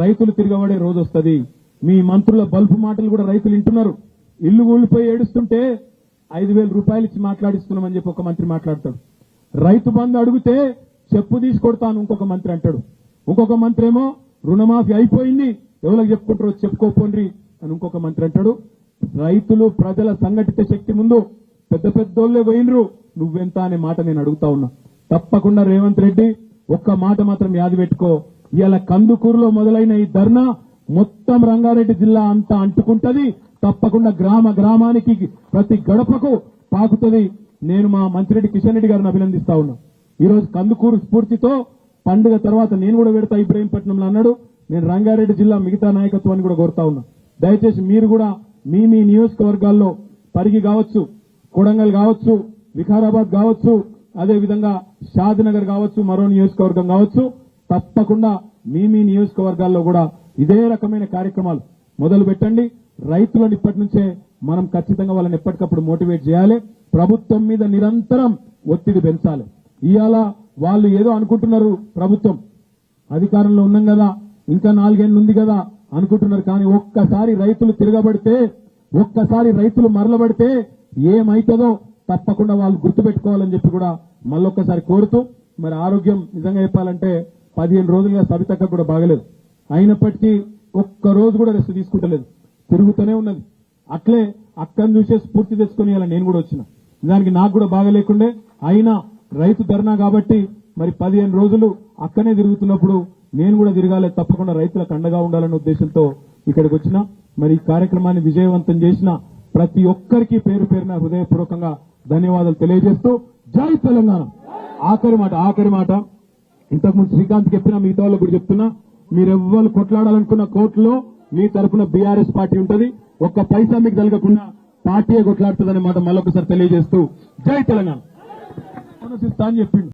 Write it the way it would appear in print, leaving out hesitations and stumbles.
రైతులు తిరగబడే రోజు వస్తుంది. మీ మంత్రుల బల్బు మాటలు కూడా రైతులు వింటున్నారు. ఇల్లు కూలిపోయి ఏడుస్తుంటే 5,000 రూపాయలు ఇచ్చి మాట్లాడిస్తున్నామని చెప్పి ఒక మంత్రి మాట్లాడతాడు. రైతు బంధు అడిగితే చెప్పు తీసుకొడతాను ఇంకొక మంత్రి అంటాడు. ఇంకొక మంత్రి ఏమో రుణమాఫీ అయిపోయింది, ఎవరికి చెప్పుకుంటారో చెప్పుకోపోండి అని ఇంకొక మంత్రి అంటాడు. రైతులు ప్రజల సంఘటిత శక్తి ముందు పెద్ద పెద్దోళ్లే పోయినరు, నువ్వెంత అనే మాట నేను అడుగుతా ఉన్నా. తప్పకుండా రేవంత్ రెడ్డి ఒక్క మాట మాత్రం యాది పెట్టుకో, ఇవాళ కందుకూరులో మొదలైన ఈ ధర్నా మొత్తం రంగారెడ్డి జిల్లా అంతా అంటుకుంటది. తప్పకుండా గ్రామ గ్రామానికి ప్రతి గడపకు పాకుతుంది. నేను మా మంత్రిరెడ్డి కిషన్ రెడ్డి గారిని అభినందిస్తా ఉన్నా. ఈ రోజు కందుకూరు స్ఫూర్తితో పండుగ తర్వాత నేను కూడా పెడతా ఇబ్రహీంపట్నంలో అన్నాడు. నేను రంగారెడ్డి జిల్లా మిగతా నాయకత్వాన్ని కూడా కోరుతా ఉన్నా. దయచేసి మీరు కూడా మీ నియోజకవర్గాల్లో పరిగి కావచ్చు, కొడంగల్ కావచ్చు, వికారాబాద్ కావచ్చు, అదేవిధంగా షాద్నగర్ కావచ్చు, మరో నియోజకవర్గం కావచ్చు, తప్పకుండా మీ నియోజకవర్గాల్లో కూడా ఇదే రకమైన కార్యక్రమాలు మొదలు పెట్టండి. రైతులను ఇప్పటి నుంచే మనం ఖచ్చితంగా వాళ్ళని ఎప్పటికప్పుడు మోటివేట్ చేయాలి. ప్రభుత్వం మీద నిరంతరం ఒత్తిడి పెంచాలి. ఇవాళ వాళ్ళు ఏదో అనుకుంటున్నారు, ప్రభుత్వం అధికారంలో ఉన్నాం కదా, ఇంకా 4 ఏళ్లు ఉంది కదా అనుకుంటున్నారు. కానీ ఒక్కసారి రైతులు తిరగబడితే, ఒక్కసారి రైతులు మరలబడితే ఏమైతుందో తప్పకుండా వాళ్ళు గుర్తుపెట్టుకోవాలని చెప్పి కూడా మళ్ళొక్కసారి కోరుతూ, మరి ఆరోగ్యం నిజంగా చెప్పాలంటే 15 రోజులుగా సవితక్క కూడా బాగలేదు. అయినప్పటికీ ఒక్క రోజు కూడా రెస్ట్ తీసుకుంటలేదు, తిరుగుతూనే ఉన్నది. అట్లే అక్కను చూసే స్ఫూర్తి తెచ్చుకుని ఇలా నేను కూడా వచ్చిన. దానికి నాకు కూడా బాగలేకుండే, అయినా రైతు ధర్నా కాబట్టి మరి 15 రోజులు అక్కనే తిరుగుతున్నప్పుడు నేను కూడా తిరగాలి, తప్పకుండా రైతులకు అండగా ఉండాలనే ఉద్దేశంతో ఇక్కడికి వచ్చిన. మరి ఈ కార్యక్రమాన్ని విజయవంతం చేసిన ప్రతి ఒక్కరికి పేరు పేరున హృదయపూర్వకంగా ధన్యవాదాలు తెలియజేస్తూ జై తెలంగాణ. ఆఖరి మాట ఇంతకుముందు శ్రీకాంత్ చెప్పినా, మిగతా వాళ్ళకు కూడా చెప్తున్నా, మీరెవ్వరు కొట్లాడాలనుకున్న కోర్టులో మీ తరఫున బీఆర్ఎస్ పార్టీ ఉంటది. ఒక్క పైసా మీకు జరగకుండా పార్టీయే కొట్లాడుతుందనే మాట మళ్ళొకసారి తెలియజేస్తూ జై తెలంగాణ అని చెప్పిండు.